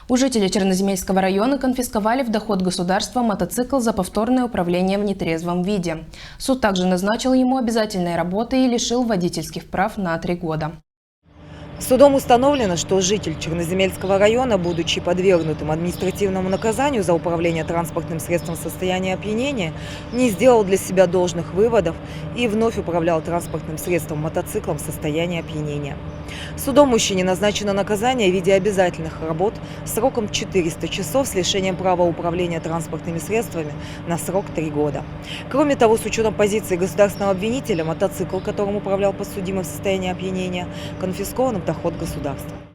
У жителей Черноземельского района конфисковали в доход государства мотоцикл за повторное управление в нетрезвом виде. Суд также назначил ему обязательные работы и лишил водительских прав на 3 года. Судом установлено, что житель Черноземельского района, будучи подвергнутым административному наказанию за управление транспортным средством в состоянии опьянения, не сделал для себя должных выводов и вновь управлял транспортным средством мотоциклом в состоянии опьянения. Судом мужчине назначено наказание в виде обязательных работ сроком 400 часов с лишением права управления транспортными средствами на срок 3 года. Кроме того, с учетом позиции государственного обвинителя, мотоцикл, которым управлял подсудимый в состоянии опьянения, конфискован в доход государства.